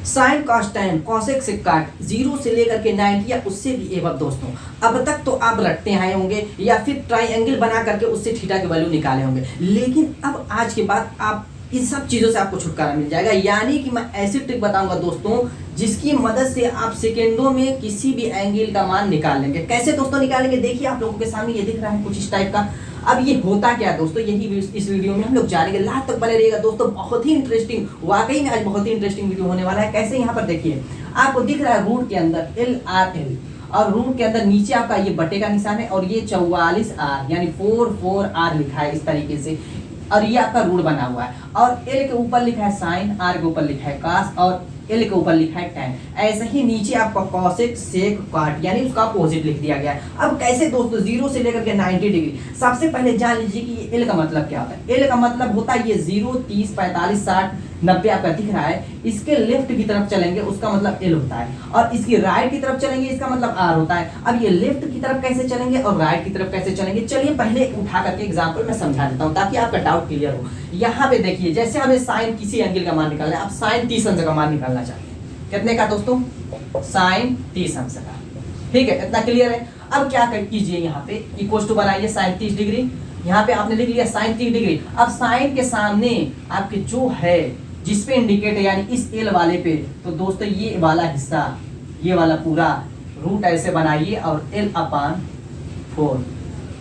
Sine cos tan cosec से काट 0 से लेकर के 90 या उससे भी एबव दोस्तों। अब तक तो आप रटते आए होंगे या फिर ट्राइएंगल बना करके उससे थीटा की वैल्यू निकाले होंगे, लेकिन अब आज के बाद आप इन सब चीज़ों से आपको छुटकारा मिल जाएगा। यानी कि मैं ऐसी ट्रिक बताऊंगा दोस्तों जिसकी मदद से आप सेकेंडों में किसी भी एंगल का मान निकाल लेंगे। कैसे दोस्तों निकालेंगे, देखिए आप लोगों के सामने ये दिख रहा है कुछ इस टाइप का। अब ये होता क्या है दोस्तों, यही इस वीडियो में हम लोग जानेंगे। लास्ट तक बने रहिएगा दोस्तों, बहुत ही इंटरेस्टिंग, वाकई में आज बहुत ही इंटरेस्टिंग वीडियो होने वाला है। कैसे, यहाँ पर देखिए आपको दिख रहा है रूट के अंदर LRL और रूट के अंदर नीचे आपका ये बटे का निशान है और ये 44R यानी 44R लिखा है इस तरीके से, और ये आपका रूट बना हुआ है और L के ऊपर लिखा है साइन, R के ऊपर लिखा है कास और L के ऊपर लिखा है टैन। ऐसे ही नीचे आपका कॉसेक सेक काट यानी उसका अपोजिट लिख दिया गया है। अब कैसे दोस्तों 0 से लेकर के 90 डिग्री। सबसे पहले जान लीजिए कि ये L का मतलब क्या होता है। L का मतलब होता है ये 0, 30, 45, 60, 90 आपका दिख रहा है, इसके लेफ्ट की तरफ चलेंगे उसका मतलब L होता है, और इसकी राइट की तरफ चलेंगे इसका मतलब R होता है। अब ये लेफ्ट की तरफ कैसे चलेंगे और राइट की तरफ कैसे चलेंगे, चलिए पहले उठा करके एग्जाम्पल मैं समझा देता हूँ ताकि आपका डाउट क्लियर हो। यहाँ पे देखिए जैसे हमें साइन किसी एंगल का मान निकालना है, अब साइन 30 अंश का मान निकालना चाहते हैं, कितने का दोस्तों, साइन 30 अंश का, ठीक है, इतना क्लियर है। अब क्या कीजिए, यहाँ पे इक्वल टू बनाइए साइन 30 डिग्री, यहाँ पे आपने लिख लिया साइन 30 डिग्री। अब साइन के सामने आपके जो है जिस पे इंडिकेट है यानी इस L वाले पे, तो दोस्तों ये वाला हिस्सा, ये वाला पूरा रूट ऐसे बनाइए और L/4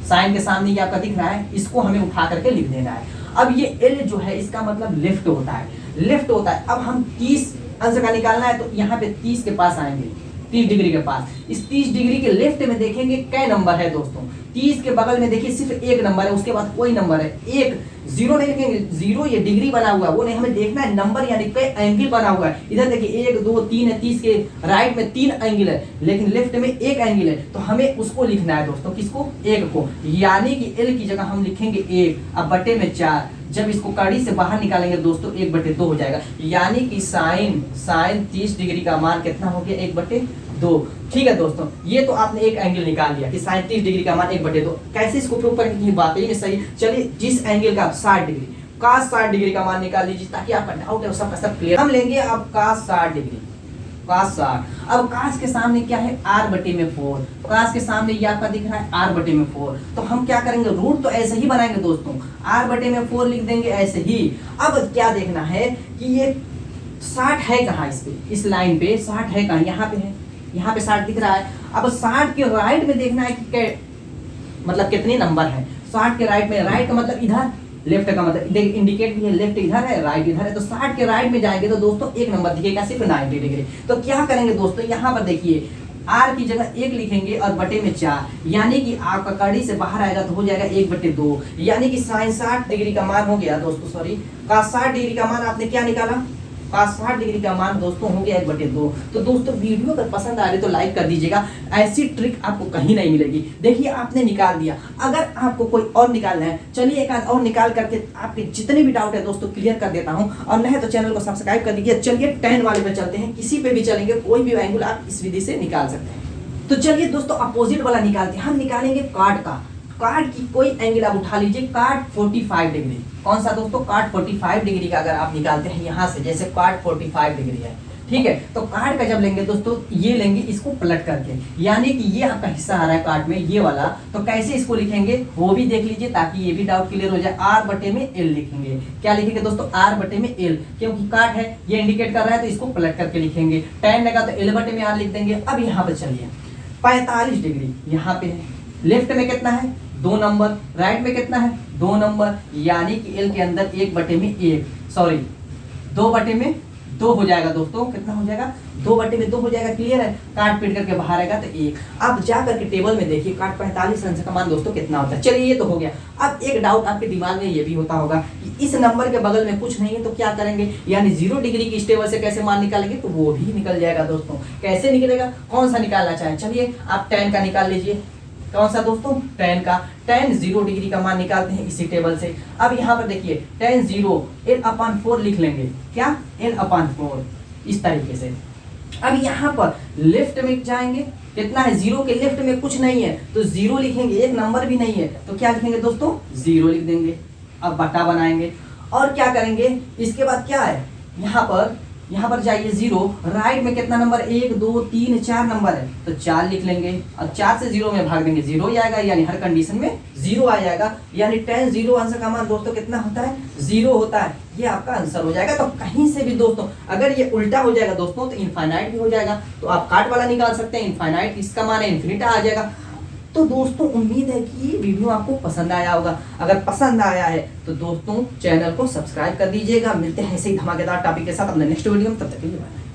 साइन के सामने ये आपका दिख रहा है, इसको हमें उठा करके लिख देना है। अब ये L जो है इसका मतलब लेफ्ट होता है, लेफ्ट होता है। अब हम 30 अंश का निकालना है तो यहाँ पे 30 के पास आएंगे, 30 डिग्री के पास। इस 30 डिग्री के लेफ्ट में देखेंगे क्या नंबर है दोस्तों, 30 के बगल में देखिए सिर्फ एक नंबर है, उसके बाद कोई नंबर है, एक 0 नहीं लिखेंगे, 0 ये डिग्री बना हुआ है वो नहीं, हमें देखना है नंबर यानी पे एंगल बना हुआ है। इधर देखिए 1 2 3 है, 30 के राइट में 3 एंगल है लेकिन लेफ्ट में 1 एंगल है, तो हमें उसको लिखना है दोस्तों, किसको, 1 को, यानी कि L की जगह हम लिखेंगे 1 अब बटे में 4। जब इसको कड़ी से बाहर निकालेंगे दोस्तों 1/2 हो जाएगा, यानी कि साइन 30 डिग्री का मान कितना हो गया, 1/2। ठीक है दोस्तों, ये तो आपने एक एंगल निकाल लिया कि साइन 30 डिग्री का मान 1/2। कैसे इसको प्रूव करेंगे कि वाकई में सही। चलिए जिस एंगल का 60 डिग्री, cos 60 डिग्री का मान निकाल लीजिए ताकि आपका डाउट है सबका सब क्लियर। हम लेंगे अब cos 60 डिग्री, cos 60। अब cos के सामने क्या है, R/4, cos के सामने ये आपका दिख रहा है R/4, तो हम क्या करेंगे, रूट तो ऐसे ही बनाएंगे दोस्तों, R/4 लिख देंगे ऐसे ही। अब क्या देखना है कि ये 60 है कहाँ, इस पे, इस लाइन पे 60 है कहाँ, यहाँ पे है, यहाँ पे 60 दिख रहा है। अब 60 के राइट में देखना है कि मतलब कितने नंबर है, 60 के राइट में, राइट का मतलब इधर, लेफ्ट का मतलब देखिए इंडिकेट भी है, लेफ्ट इधर है राइट इधर है, तो 60 के राइट में जाएंगे तो दोस्तों एक नंबर दिखेगा सिर्फ 90 डिग्री। तो क्या करेंगे दोस्तों, यहाँ पर देखिए R की जगह 1 लिखेंगे और बटे में 4, यानी कि आपका कड़ी से बाहर आएगा तो हो जाएगा 1/2, यानी कि साइन 60 डिग्री का मान हो गया दोस्तों, सॉरी cos 60 डिग्री का मान आपने क्या निकाला, cos 60 डिग्री का मान दोस्तों हो गया 1/2। तो दोस्तों वीडियो अगर पसंद आ रही तो लाइक कर दीजिएगा, ऐसी ट्रिक आपको कहीं नहीं मिलेगी। देखिए आपने निकाल दिया, अगर आपको कोई और निकालना है चलिए एक आध और निकाल करके आपके जितने भी डाउट है दोस्तों क्लियर कर देता हूं, और नहीं तो चैनल को सब्सक्राइब कर दीजिए। चलिए 10 वाले पे चलते हैं, किसी पे भी चलेंगे, कोई भी एंगल आप इस विधि से निकाल सकते हैं। तो चलिए दोस्तों अपोजिट वाला निकालते हैं, हम निकालेंगे कार्ड का। कार्ड की कोई एंगल आप उठा लीजिए, कार्ड 45 डिग्री, कौन सा दोस्तों, कार्ड 45 डिग्री का अगर आप निकालते हैं यहाँ से, जैसे कार्ड 45 डिग्री है, ठीक है, तो कार्ड का जब लेंगे दोस्तों ये लेंगे इसको पलट करके, यानी कि ये आपका हिस्सा आ रहा है कार्ड में ये वाला, तो कैसे इसको लिखेंगे वो भी देख लीजिए ताकि ये भी डाउट क्लियर हो जाए। R/L लिखेंगे, क्या लिखेंगे दोस्तों, R/L, क्योंकि कार्ड है ये इंडिकेट कर रहा है तो इसको पलट करके लिखेंगे। टैन लगा तो L/R लिख देंगे। अब यहाँ पर चलिए 45 डिग्री यहाँ पे है, लेफ्ट में कितना है, 2 नंबर, राइट में कितना है, 2 नंबर, यानी कि L के अंदर 1/1, सॉरी 2/2 हो जाएगा दोस्तों, कितना हो जाएगा, 2/2 हो जाएगा, क्लियर है। काट पीट करके बाहर आएगा तो 1। अब जा करके टेबल में देखिए काट 45 अंश का मान दोस्तों कितना होता है। चलिए ये तो हो गया। अब एक डाउट आपके दिमाग में ये भी होता होगा कि इस नंबर के बगल में कुछ नहीं है तो क्या करेंगे, यानी 0 डिग्री की टेबल से कैसे मान निकालेंगे, तो वो भी निकल जाएगा दोस्तों। कैसे निकलेगा, कौन सा निकालना चाहे, चलिए आप tan का निकाल लीजिए, कौन सा दोस्तों, tan का। tan 0 डिग्री का मान निकालते हैं इसी टेबल से। अब यहाँ पर देखिए tan 0 L/4 लिख लेंगे, क्या, L/4 इस तरीके से। अब यहाँ पर लेफ्ट में जाएंगे, कितना है, 0 के लेफ्ट में कुछ नहीं है तो 0 लिखेंगे, एक नंबर भी नहीं है तो क्या लिखेंगे दोस्तों, 0 लिख देंगे। अब बटा बनाएंगे और क्या करेंगे, इसके बाद क्या है, यहाँ पर यहाँ पर जाइए 0, राइट में कितना नंबर 1 2 3 4 नंबर है, तो 4 लिख लेंगे और 4 से 0 में भाग देंगे 0 ही आएगा, यानी हर कंडीशन में 0 आ जाएगा, यानी tan 0 आंसर का मान दोस्तों कितना होता है 0 होता है, ये आपका आंसर हो जाएगा। तो कहीं से भी दोस्तों अगर ये उल्टा हो जाएगा दोस्तों तो इनफाइनाइट भी हो जाएगा, तो आप काट वाला निकाल सकते हैं, इनफाइनाइट इसका मान है इन्फिनिटा आ जाएगा। तो दोस्तों उम्मीद है कि ये वीडियो आपको पसंद आया होगा, अगर पसंद आया है तो दोस्तों चैनल को सब्सक्राइब कर दीजिएगा। मिलते हैं ऐसे ही धमाकेदार टॉपिक के साथ अपने नेक्स्ट वीडियो में, तब तक के लिए बाय।